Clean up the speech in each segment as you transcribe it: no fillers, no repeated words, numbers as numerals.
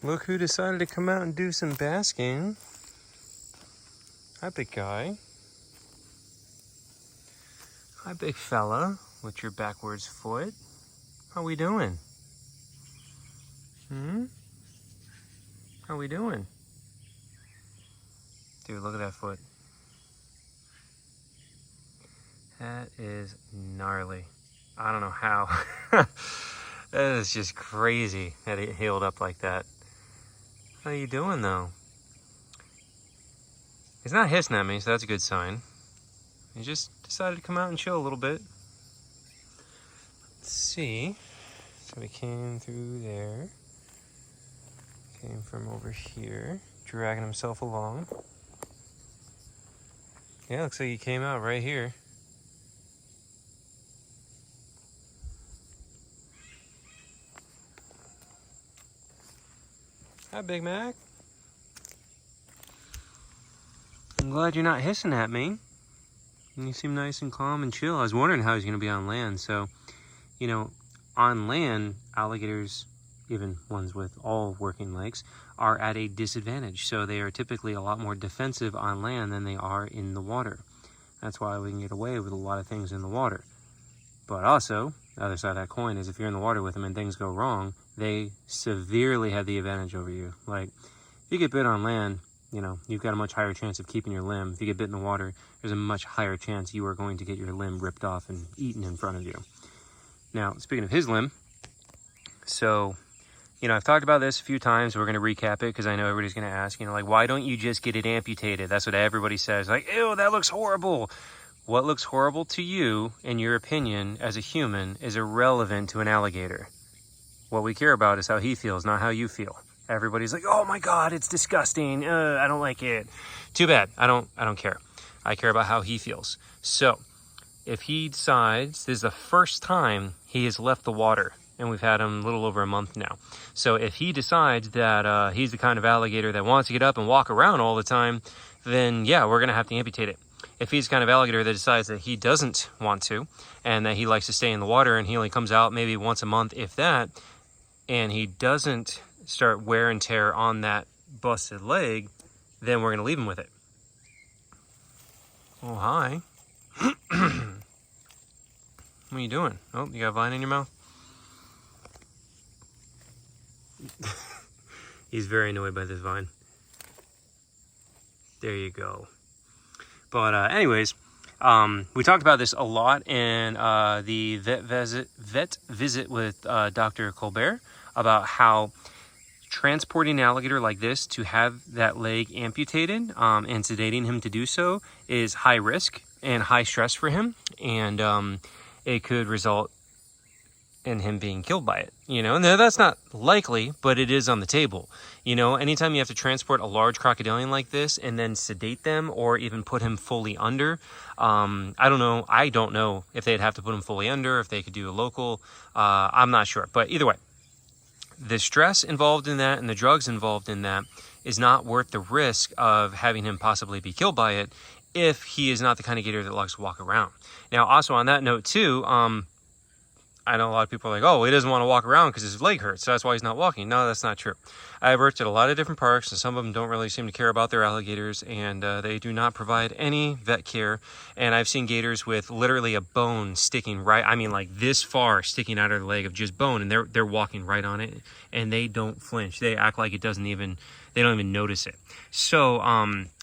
Look who decided to come out and do some basking. Hi, big guy. Hi, big fella with your backwards foot. How we doing? How we doing? Dude, look at that foot. That is gnarly. I don't know how. That is just crazy that it healed up like that. How you doing though? He's not hissing at me, so that's a good sign. He just decided to come out and chill a little bit. Let's see. So he came through there. Came from over here, dragging himself along. Yeah, looks like he came out right here. Hi, Big Mac. I'm glad you're not hissing at me. You seem nice and calm and chill. I was wondering how he's going to be on land. So, you know, on land, alligators, even ones with all working legs, are at a disadvantage. So they are typically a lot more defensive on land than they are in the water. That's why we can get away with a lot of things in the water. But also, the other side of that coin is if you're in the water with them and things go wrong, they severely have the advantage over you. Like, if you get bit on land, you know, you've got a much higher chance of keeping your limb. If you get bit in the water, there's a much higher chance you are going to get your limb ripped off and eaten in front of you. Now, speaking of his limb, so, you know, I've talked about this a few times. We're going to recap it because I know everybody's going to ask, you know, like, why don't you just get it amputated? That's what everybody says. Like, ew, that looks horrible. What looks horrible to you, in your opinion, as a human, is irrelevant to an alligator. What we care about is how he feels, not how you feel. Everybody's like, oh my God, it's disgusting. I don't like it. Too bad. I don't care. I care about how he feels. So if he decides, this is the first time he has left the water, and we've had him a little over a month now. So if he decides that he's the kind of alligator that wants to get up and walk around all the time, then yeah, we're going to have to amputate it. If he's the kind of alligator that decides that he doesn't want to, and that he likes to stay in the water, and he only comes out maybe once a month, if that, and he doesn't start wear and tear on that busted leg, then we're going to leave him with it. Oh, hi. What are you doing? Oh, you got a vine in your mouth? He's very annoyed by this vine. There you go. But anyways, we talked about this a lot in the vet visit with Dr. Colbert about how transporting an alligator like this to have that leg amputated and sedating him to do so is high risk and high stress for him, and it could result in him being killed by it, you know. And that's not likely, but it is on the table. You know, anytime you have to transport a large crocodilian like this and then sedate them or even put him fully under, I don't know if they'd have to put him fully under, if they could do a local, I'm not sure. But either way, the stress involved in that and the drugs involved in that is not worth the risk of having him possibly be killed by it if he is not the kind of gator that likes to walk around. Now, also on that note too, I know a lot of people are like, oh, he doesn't want to walk around because his leg hurts, so that's why he's not walking. No, that's not true. I've worked at a lot of different parks, and some of them don't really seem to care about their alligators, and they do not provide any vet care. And I've seen gators with literally a bone sticking right, I mean like this far sticking out of their leg of just bone, and they're walking right on it, and they don't flinch. They act like they don't even notice it. So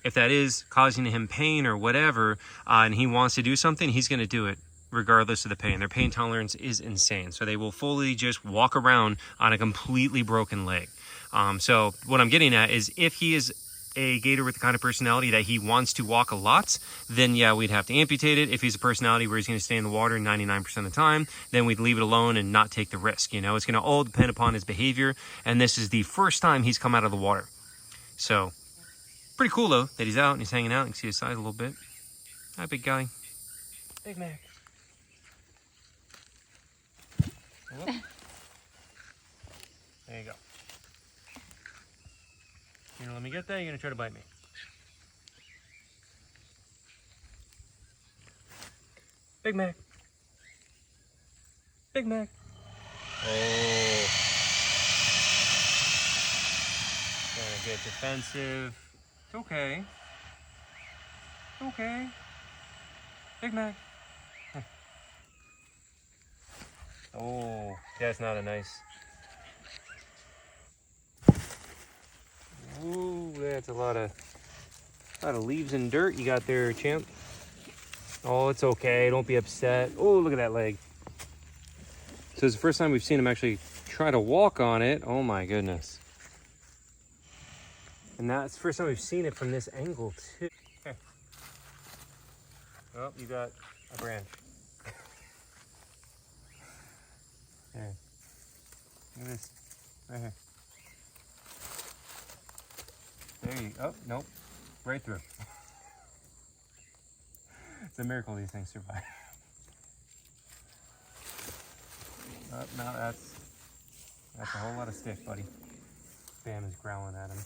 if that is causing him pain or whatever, and he wants to do something, he's going to do it regardless of the pain. Their pain tolerance is insane. So they will fully just walk around on a completely broken leg. So what I'm getting at is if he is a gator with the kind of personality that he wants to walk a lot, then yeah, we'd have to amputate it. If he's a personality where he's going to stay in the water 99% of the time, then we'd leave it alone and not take the risk. You know, it's going to all depend upon his behavior. And this is the first time he's come out of the water. So pretty cool though that he's out and he's hanging out. You can see his size a little bit. Hi, big guy. Big Mac. There you go. You're gonna let me get that? You're gonna try to bite me. Big Mac. Big Mac. Oh. get defensive. It's okay. It's okay. Big Mac. Oh, that's not a nice. Ooh, that's a lot of leaves and dirt you got there, champ. Oh, it's okay. Don't be upset. Oh, look at that leg. So it's the first time we've seen him actually try to walk on it. Oh my goodness. And that's the first time we've seen it from this angle too. Okay. Oh, you got a branch. There. Look at this. Right here. There you go. Oh, nope. Right through. It's a miracle these things survive. Oh, no, that's a whole lot of stick, buddy. Bam is growling at him.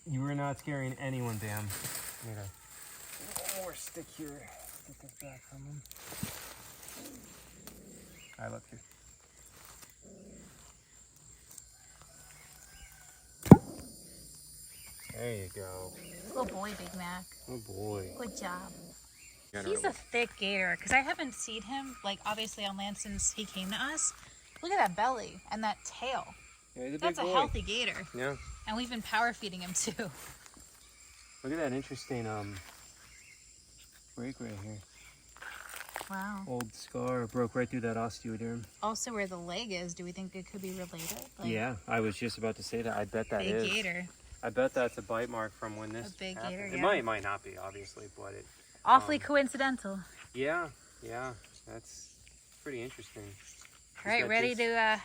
You were not scaring anyone, Bam. Need one more stick here. Get this back from him. All right, look here. There you go. Good boy, Big Mac. Oh boy. Good job. He's a thick gator because I haven't seen him, like, obviously on land since he came to us. Look at that belly and that tail. Yeah, he's a big That's boy. a healthy gator. Yeah. And we've been power feeding him too. Look at that interesting break right here. Wow. Old scar broke right through that osteoderm. Also, where the leg is, do we think it could be related? Like, Yeah, I was just about to say that. I bet that big is. gator. I bet that's a bite mark from when this A big happened. gator, It yeah. might not be, obviously, but it... Awfully coincidental. Yeah, that's pretty interesting. All right, ready to...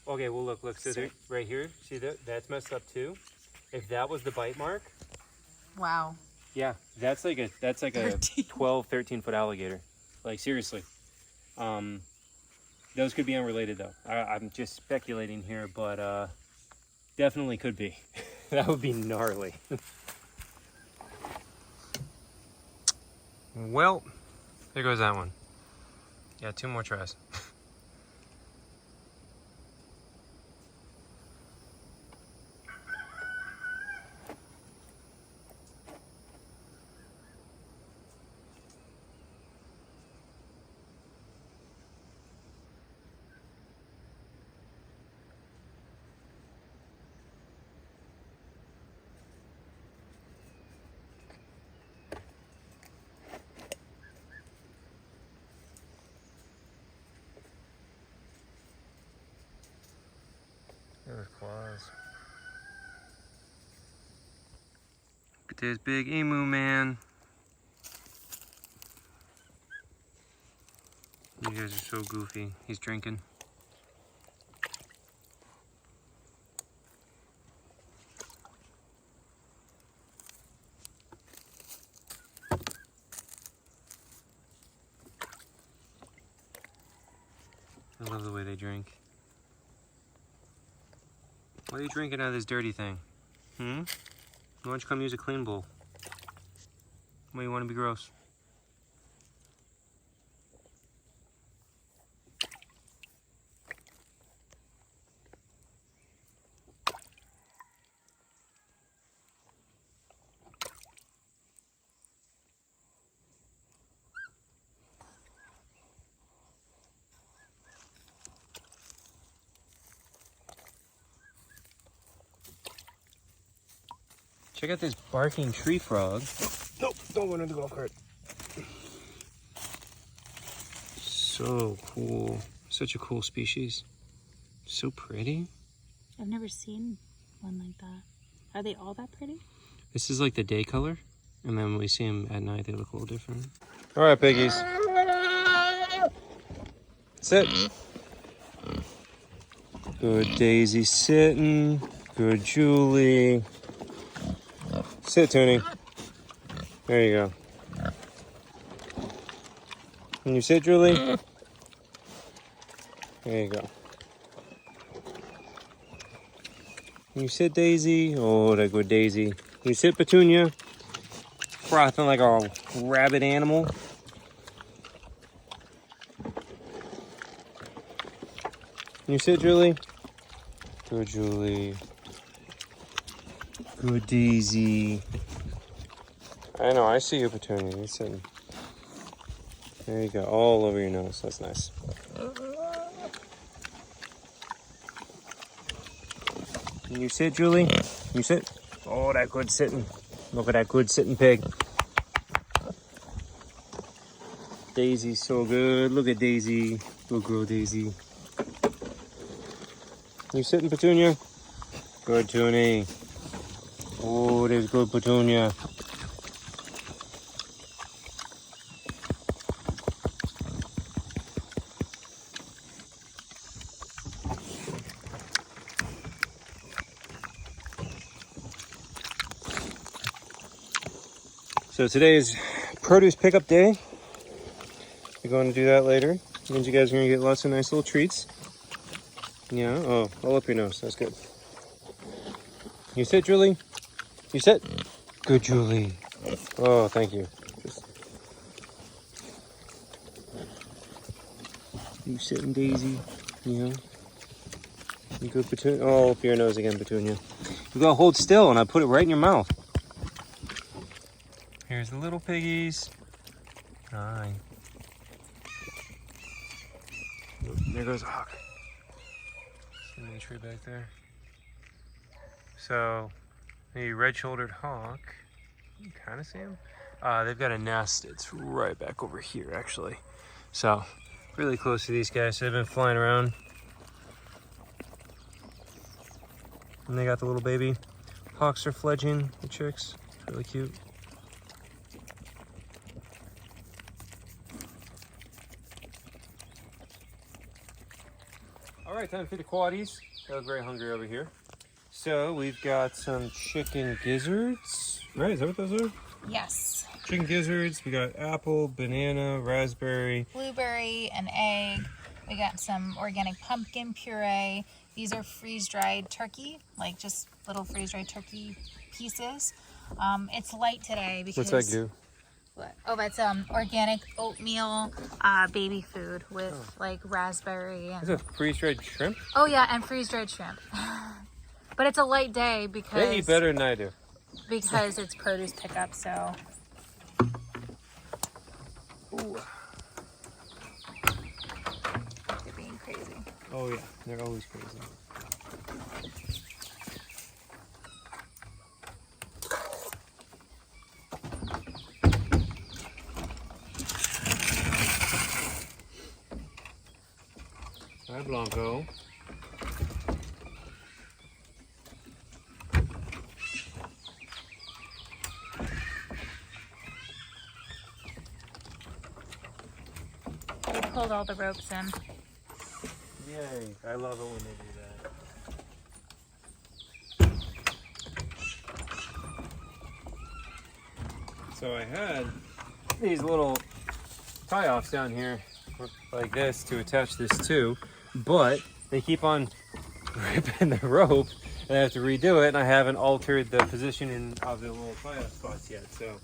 Okay, well, look, so there, right here, see that's messed up too. If that was the bite mark, Wow. yeah, that's like a 12, 13 foot alligator. Like, seriously. Those could be unrelated though. I'm just speculating here, but definitely could be. That would be gnarly. Well, there goes that one. Yeah, 2 more tries. There's claws. Look at this big emu, man. You guys are so goofy. He's drinking. I love the way they drink. Why are you drinking out of this dirty thing? Why don't you come use a clean bowl? Why you want to be gross? Check out this barking tree frog. Nope, don't go into the golf cart. So cool. Such a cool species. So pretty. I've never seen one like that. Are they all that pretty? This is like the day color. And then when we see them at night, they look a little different. All right, piggies. Sit. Good Daisy sitting. Good Julie. Sit, Toonie. There you go. Can you sit, Julie? There you go. Can you sit, Daisy? Oh, that good Daisy. Can you sit, Petunia? Frothing like a rabid animal. Can you sit, Julie? Good, Julie. Good Daisy. I know, I see you, Petunia. You're sitting. There you go, all over your nose. That's nice. Can you sit, Julie? You sit? Oh, that good sitting. Look at that good sitting pig. Daisy's so good. Look at Daisy. Good girl, Daisy. You sitting, Petunia? Good, Toonie. Oh, there's good Petunia. So today is produce pickup day. We're going to do that later. Means you guys are going to get lots of nice little treats. Yeah, oh, all up your nose. That's good. You sit, Julie? You sit? Good, Julie. Oh, thank you. You sitting, Daisy? Yeah. You good, Petunia? Oh, up your nose again, Petunia. You gotta hold still and I put it right in your mouth. Here's the little piggies. Hi. There goes a hawk. See the tree back there. So, the red-shouldered hawk, you can kind of see him. They've got a nest. It's right back over here, actually. So, really close to these guys. So they've been flying around. And they got the little baby. Hawks are fledging, the chicks. It's really cute. All right, time to feed the quaddies. They look very hungry over here. So we've got some chicken gizzards. Right, is that what those are? Yes. Chicken gizzards. We got apple, banana, raspberry. Blueberry, an egg. We got some organic pumpkin puree. These are freeze-dried turkey, like just little freeze-dried turkey pieces. It's light today because... What's that do? What? Oh, that's organic oatmeal baby food with like raspberry. And... Is that freeze-dried shrimp? Oh yeah, and freeze-dried shrimp. But it's a light day because... They eat better than I do. Because it's produce pickup, so... Ooh. They're being crazy. Oh yeah, they're always crazy. Hi, Blanco. We pulled all the ropes in. Yay, I love it when they do that. So I had these little tie-offs down here like this to attach this to, but they keep on ripping the rope and I have to redo it, and I haven't altered the positioning of the little tie-off spots yet. So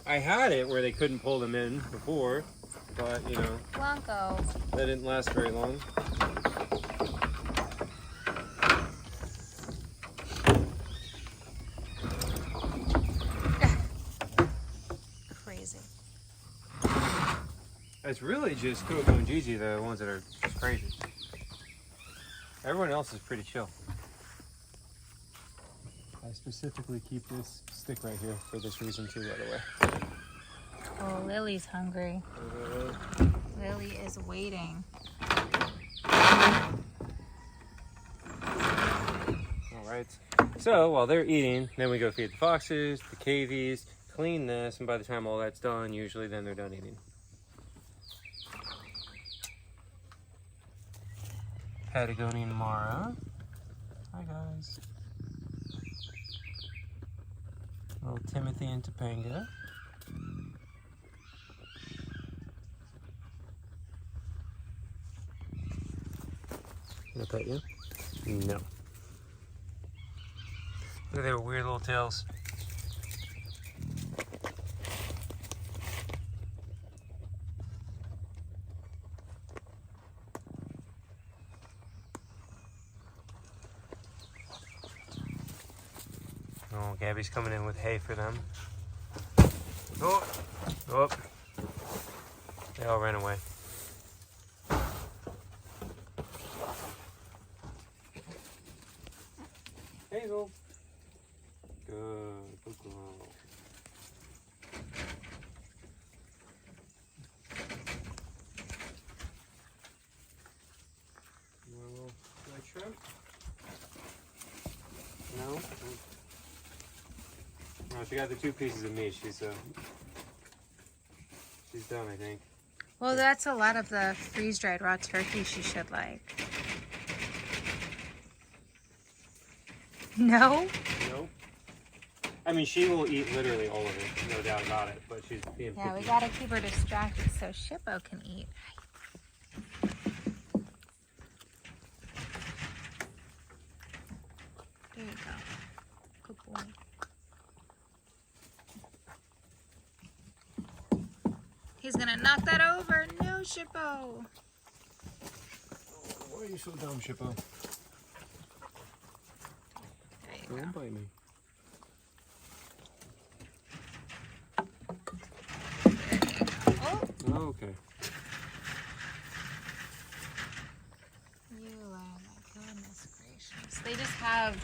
I had it where they couldn't pull them in before, but you know, Blanco. that didn't last very long. Crazy. It's really just Coco and Gigi, the ones that are just crazy. Everyone else is pretty chill. I specifically keep this stick right here for this reason too, by the way. Oh, Lily's hungry. Lily is waiting. Alright, so while they're eating, then we go feed the foxes, the cavies, clean this, and by the time all that's done, usually then they're done eating. Patagonian Mara. Hi guys. Little Timothy and Topanga. Can I pet you? No. Look at their weird little tails. Oh, Gabby's coming in with hay for them. Oh, oh. They all ran away. Hazel. Good girl. You want a little fried shrimp? No? No, she got the 2 pieces of meat. She's done, I think. Well, that's a lot of the freeze-dried raw turkey she should like. No? Nope. I mean, she will eat literally all of it, no doubt about it, but she's being picky. Yeah, we gotta keep her distracted so Shippo can eat. There you go. Good boy. He's gonna knock that over. No, Shippo. Why are you so dumb, Shippo? There you go. Don't bite me. Oh, Okay. you are, my goodness gracious. They just have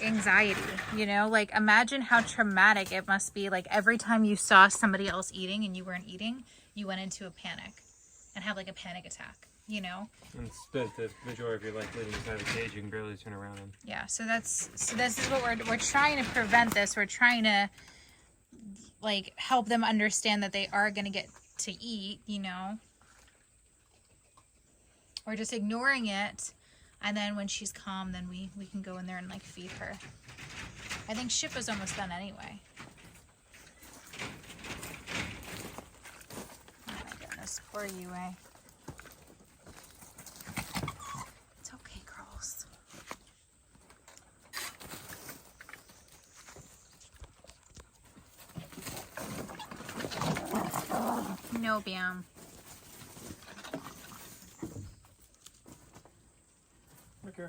anxiety, you know? Like, imagine how traumatic it must be. Like, every time you saw somebody else eating and you weren't eating, you went into a panic and have like a panic attack, you know? And the majority of your life living inside of a cage, you can barely turn around in. Yeah, so this is what we're trying to prevent this. We're trying to like help them understand that they are going to get to eat, you know? Or just ignoring it, and then when she's calm, then we can go in there and like feed her. I think Shippo's almost done anyway. Oh my goodness, poor you, eh? It's okay, girls. No, Bam. Okay.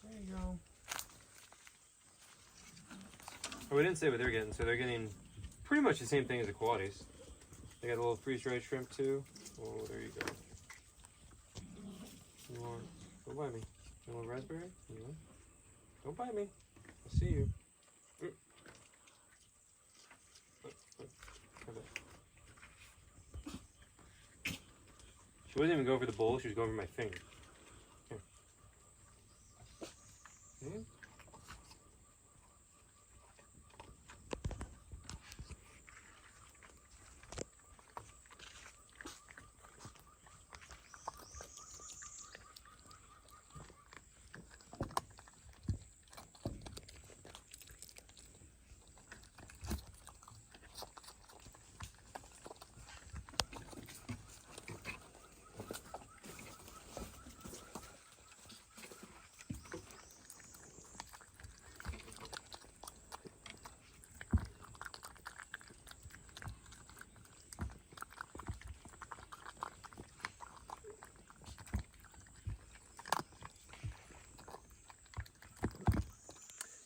There you go. Oh, we didn't say what they're getting, so they're getting pretty much the same thing as the qualities. They got a little freeze-dried shrimp too. Oh, there you go. You want? Don't bite me. You want raspberry? You want? Don't bite me. I see you. She wasn't even going for the bowl, she was going for my finger. Here. Yeah.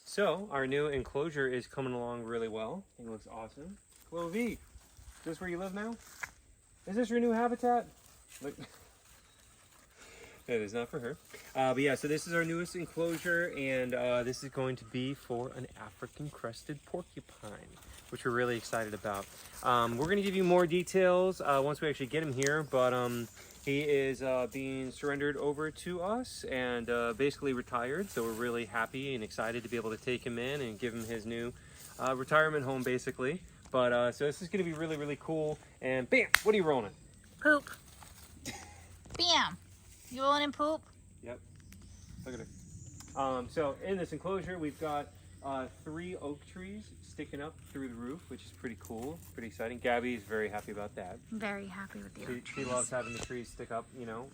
So, our new enclosure is coming along really well. It looks awesome. Clovie, is this where you live now? Is this your new habitat? Look. It is not for her. But yeah, so this is our newest enclosure, and this is going to be for an African crested porcupine, which we're really excited about. We're going to give you more details once we actually get him here, but he is being surrendered over to us and basically retired, so we're really happy and excited to be able to take him in and give him his new retirement home, basically. But so this is going to be really, really cool. And bam, what are you rolling? Poop. Bam. You rolling in poop? Yep. Look at her. So in this enclosure, we've got 3 oak trees sticking up through the roof, which is pretty cool, pretty exciting. Gabby's very happy about that. Very happy with the oak She trees. loves having the trees stick up, you know.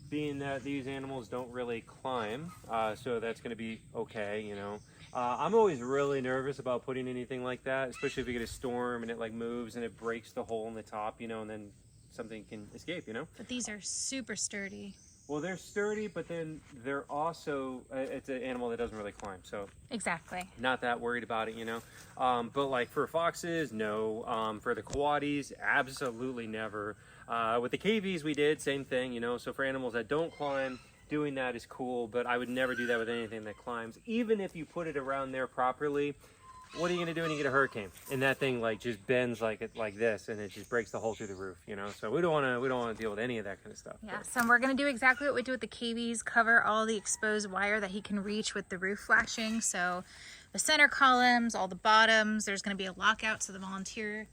Being that these animals don't really climb, so that's going to be okay, you know. I'm always really nervous about putting anything like that, especially if you get a storm and it like moves and it breaks the hole in the top, you know, and then something can escape, you know. But these are super sturdy. Well, they're sturdy, but then they're also, it's an animal that doesn't really climb, so. Exactly. Not that worried about it, you know. But like for foxes, no. For the coatis, absolutely never. With the KVs, we did, same thing, you know. So for animals that don't climb, doing that is cool, but I would never do that with anything that climbs. Even if you put it around there properly, what are you gonna do when you get a hurricane? And that thing like just bends like this, and it just breaks the hole through the roof, you know. So we don't want to deal with any of that kind of stuff. Yeah. So we're gonna do exactly what we do with the KVs. Cover all the exposed wire that he can reach with the roof flashing. So the center columns, all the bottoms. There's gonna be a lockout so the volunteer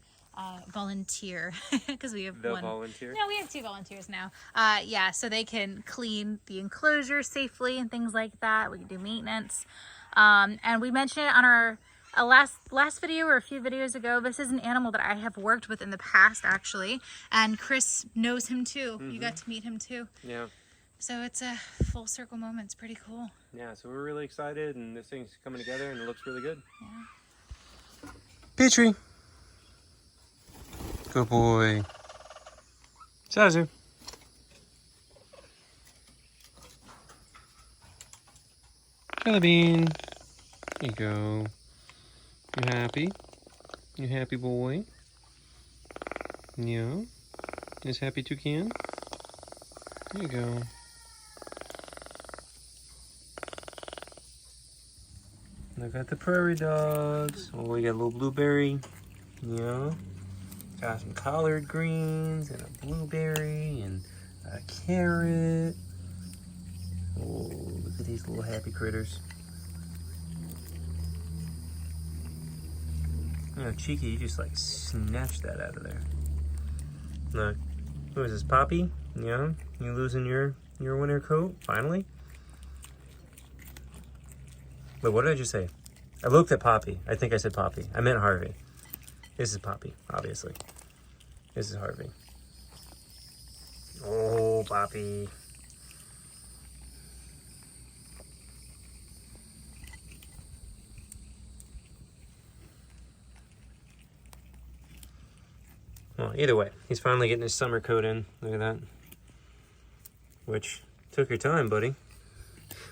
because we have one volunteer. No, we have 2 volunteers now. Yeah, so they can clean the enclosure safely and things like that. We can do maintenance. And we mentioned it on our last video or a few videos ago. This is an animal that I have worked with in the past, actually, and Chris knows him too. You got to meet him too. Yeah. So it's a full circle moment. It's pretty cool. Yeah, so we're really excited, and this thing's coming together, and it looks really good. Yeah. Petrie. Good boy. Zazu. Jelly bean. There you go. You happy? You happy boy? Yeah. Is happy toucan? There you go. Look at the prairie dogs. Oh, we got a little blueberry. Yeah. Got some collard greens and a blueberry and a carrot. Oh, look at these little happy critters. You know, cheeky, you just like snatched that out of there. Look, who is this, Poppy? Yeah, you losing your winter coat, finally? Wait, what did I just say? I looked at Poppy. I think I said Poppy. I meant Harvey. This is Poppy, obviously. This is Harvey. Oh, Poppy. Well, either way, he's finally getting his summer coat in. Look at that. Which took your time, buddy.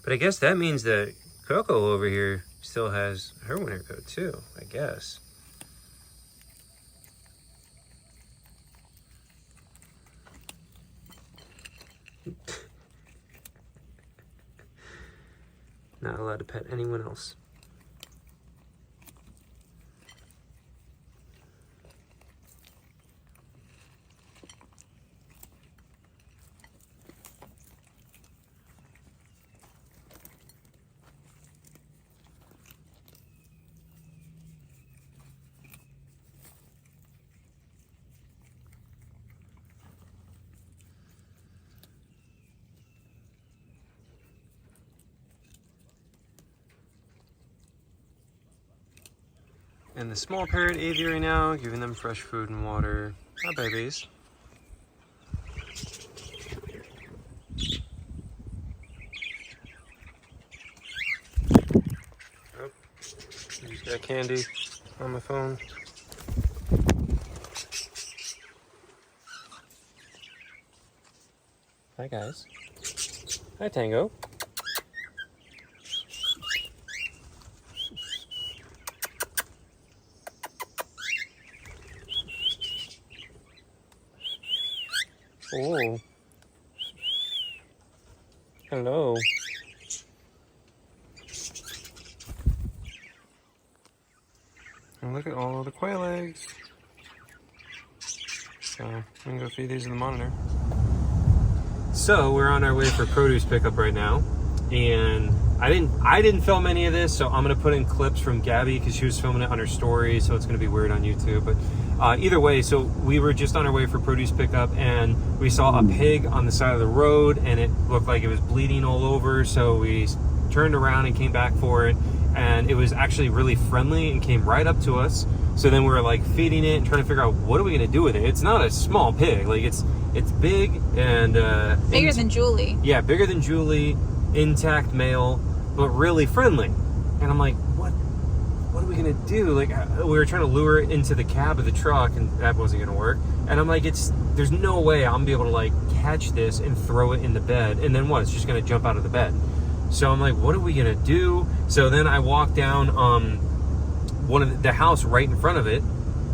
But I guess that means that Coco over here still has her winter coat too, I guess. Not allowed to pet anyone else. And the small parrot aviary now, giving them fresh food and water. Our babies. Oh, just got candy on my phone. Hi guys. Hi Tango. Oh. Hello. And look at all the quail eggs. So I'm gonna go feed these in the monitor. So we're on our way for produce pickup right now, and I didn't film any of this, so I'm gonna put in clips from Gabby because she was filming it on her story, so it's gonna be weird on YouTube. But either way, so we were just on our way for produce pickup, and we saw a pig on the side of the road, and it looked like it was bleeding all over. So we turned around and came back for it, and it was actually really friendly and came right up to us. So then we were like feeding it and trying to figure out what are we gonna do with it. It's not a small pig, like it's big and bigger than Julie. Yeah, bigger than Julie, intact male, but really friendly. And I'm like, we gonna do? Like, we were trying to lure it into the cab of the truck, and that wasn't gonna work. And I'm like, there's no way I'm gonna be able to like catch this and throw it in the bed, and then what? It's just gonna jump out of the bed. So I'm like, what are we gonna do? So then I walked down one of the house right in front of it,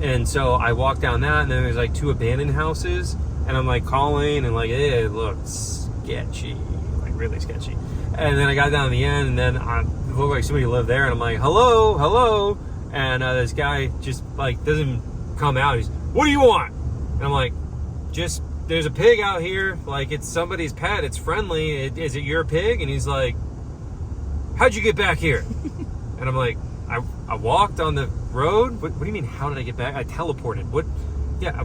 and so I walked down that, and then there's like 2 abandoned houses, and I'm like calling and like, hey, it looks sketchy, like really sketchy. And then I got down to the end, and then it looked like somebody lived there, and I'm like, hello, hello. And this guy just like doesn't come out. He's, what do you want? And I'm like, just, there's a pig out here. Like, it's somebody's pet. It's friendly. Is it your pig? And he's like, how'd you get back here? And I'm like, I walked on the road. What do you mean, how did I get back? I teleported. What? Yeah,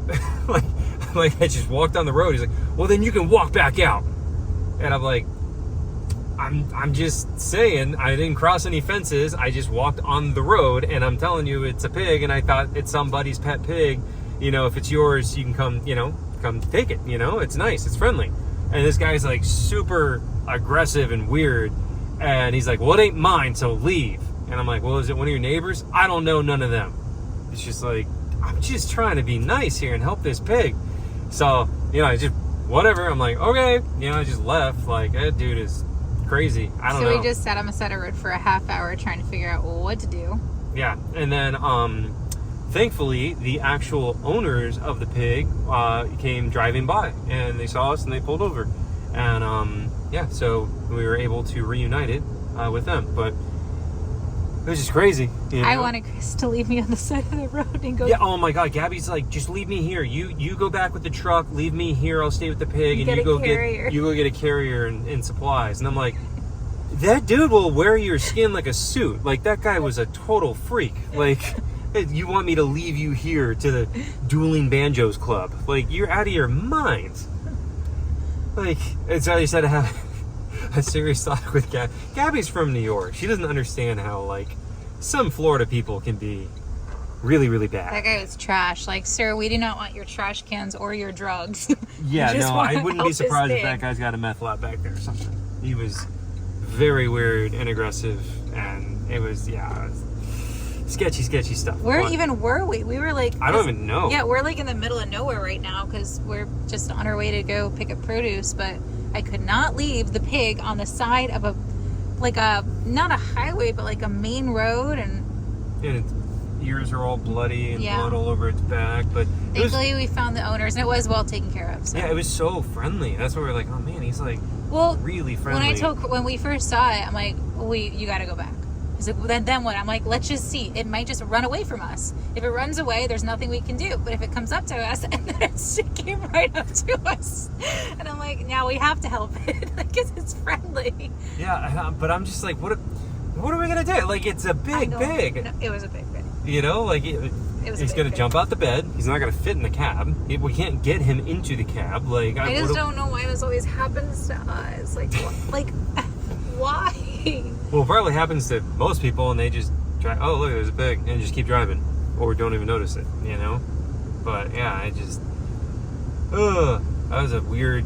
like I just walked on the road. He's like, well, then you can walk back out. And I'm like, I'm just saying, I didn't cross any fences. I just walked on the road, and I'm telling you it's a pig, and I thought it's somebody's pet pig. You know, if it's yours, you can come, come take it. It's nice, it's friendly. And this guy's like super aggressive and weird, and he's like, well, it ain't mine, so leave. And I'm like, well, is it one of your neighbors? I don't know none of them. It's just like, I'm just trying to be nice here and help this pig. So, I just, whatever. I'm like, okay. I just left. Like, that dude is crazy. I don't know. So we just sat on the side of the road for a half hour trying to figure out what to do. Yeah. And then, thankfully, the actual owners of the pig came driving by, and they saw us, and they pulled over. And, so we were able to reunite it with them. But it was just crazy. I wanted Chris to leave me on the side of the road and go. Yeah, oh my God. Gabby's like, just leave me here. You go back with the truck, leave me here, I'll stay with the pig, and you go get a carrier and supplies. And I'm like, that dude will wear your skin like a suit. Like, that guy was a total freak. Like, you want me to leave you here to the Dueling Banjos Club? Like, you're out of your mind. Like, and so I just had to have a serious talk with Gabby. Gabby's from New York. She doesn't understand how, like, some Florida people can be really, really bad. That guy was trash. Like, sir, we do not want your trash cans or your drugs. Yeah, no, I wouldn't be surprised if that guy's got a meth lab back there or something. He was very weird and aggressive, and it was sketchy stuff. Where even were we? We were like, I don't even know. Yeah, we're like in the middle of nowhere right now because we're just on our way to go pick up produce, but I could not leave the pig on the side of not a highway, but like a main road, and its ears are all bloody and blood all over its back. But thankfully we found the owners, and it was well taken care of. So. Yeah, it was so friendly. That's why we were like, oh man, he's like really friendly. When we first saw it, I'm like, you got to go back. He's like, then what? I'm like, let's just see. It might just run away from us. If it runs away, there's nothing we can do. But if it comes up to us, and then it came right up to us, and I'm like, now we have to help it because it's friendly. Yeah, but I'm just like, what are we gonna do? Like, it's a big pig. No, it was a big pig. Like he's gonna jump out the bed. He's not gonna fit in the cab. We can't get him into the cab. Like, I just don't know why this always happens to us. Like, why? Well, it probably happens to most people, and they just try, oh, look, there's a pig, and just keep driving, or don't even notice it, But, yeah, that was a weird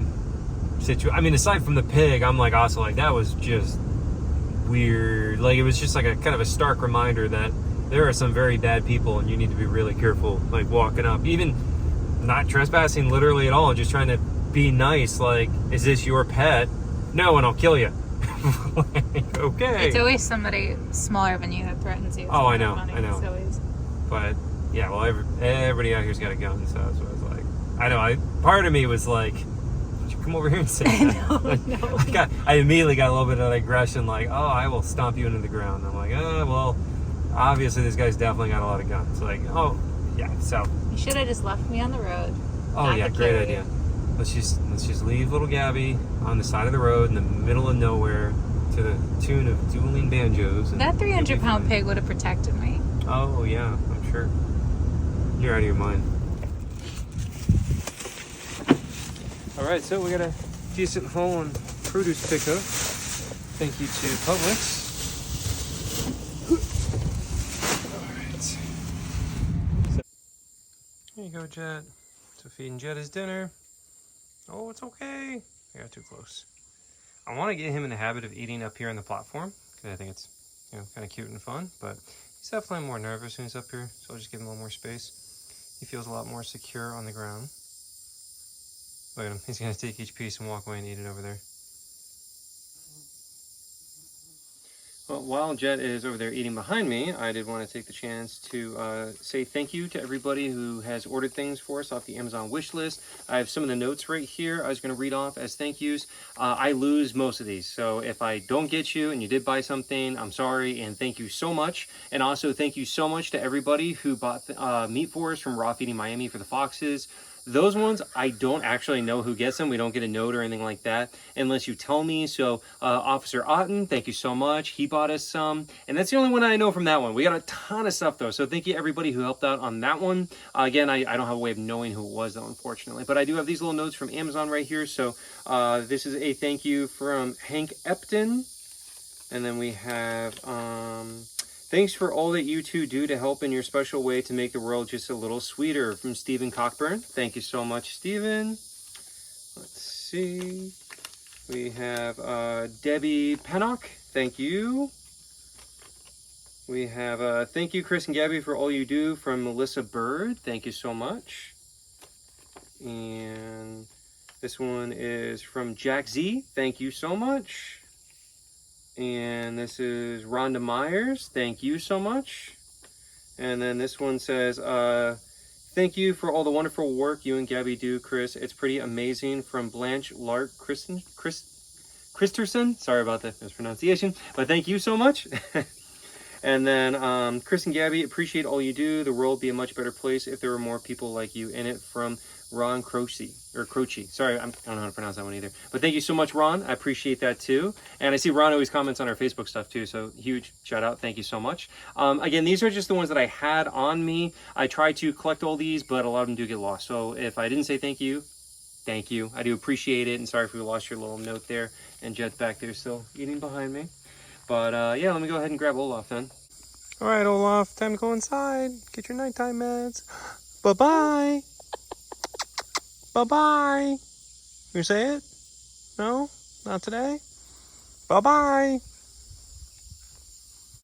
situation. I mean, aside from the pig, I'm like, also, like, that was just weird. Like, it was just like a kind of a stark reminder that there are some very bad people, and you need to be really careful, like, walking up, even not trespassing literally at all, and just trying to be nice, like, is this your pet? No, and I'll kill you. Like, okay. It's always somebody smaller than you that threatens you. Oh, I know. It's always... But yeah, well, everybody out here's got a gun, so that's what I was like. I know. Part of me was like, "Would you come over here and say that?" No. I immediately got a little bit of aggression, like, "Oh, I will stomp you into the ground." I'm like, well, obviously this guy's definitely got a lot of guns. Like, oh, yeah. So you should have just left me on the road. Oh yeah, great idea. Let's just leave little Gabby on the side of the road in the middle of nowhere to the tune of Dueling Banjos. That 300-pound pig would have protected me. Oh yeah, I'm sure. You're out of your mind. All right, so we got a decent haul on produce pickup. Thank you to Publix. All right. So, here you go, Jet. So feeding Jet his dinner. Oh, it's okay. I got too close. I want to get him in the habit of eating up here on the platform because I think it's kind of cute and fun. But He's definitely more nervous when he's up here, so I'll just give him a little more space. He feels a lot more secure on the ground. Look at him. He's going to take each piece and walk away and eat it over there. Well, while Jet is over there eating behind me, I did want to take the chance to say thank you to everybody who has ordered things for us off the Amazon wish list. I have some of the notes right here I was going to read off as thank yous. I lose most of these, so if I don't get you and you did buy something, I'm sorry, and thank you so much. And also thank you so much to everybody who bought meat for us from Raw Feeding Miami for the foxes. Those ones, I don't actually know who gets them. We don't get a note or anything like that unless you tell me. So Officer Otten, thank you so much. He bought us some. And that's the only one I know from that one. We got a ton of stuff though. So thank you everybody who helped out on that one. Again, I don't have a way of knowing who it was though, unfortunately. But I do have these little notes from Amazon right here. So this is a thank you from Hank Epton. And then we have... thanks for all that you two do to help in your special way to make the world just a little sweeter, from Stephen Cockburn. Thank you so much, Stephen. Let's see. We have Debbie Pennock. Thank you. We have thank you, Chris and Gabby, for all you do, from Melissa Bird. Thank you so much. And this one is from Jack Z. Thank you so much. And this is Rhonda Myers. Thank you so much. And then this one says, thank you for all the wonderful work you and Gabby do, Chris. It's pretty amazing, from Blanche Lark Christerson. Sorry about the mispronunciation, but thank you so much. And then Chris and Gabby, appreciate all you do. The world would be a much better place if there were more people like you in it, from Ron Croce. Sorry, I don't know how to pronounce that one either. But thank you so much, Ron. I appreciate that too. And I see Ron always comments on our Facebook stuff too. So huge shout out. Thank you so much. Again, these are just the ones that I had on me. I try to collect all these, but a lot of them do get lost. So if I didn't say thank you, thank you. I do appreciate it. And sorry if we lost your little note there. And Jet's back there still eating behind me. But yeah, let me go ahead and grab Olaf then. All right, Olaf, time to go inside. Get your nighttime meds. Bye-bye. Bye-bye. You say it? No? Not today? Bye-bye.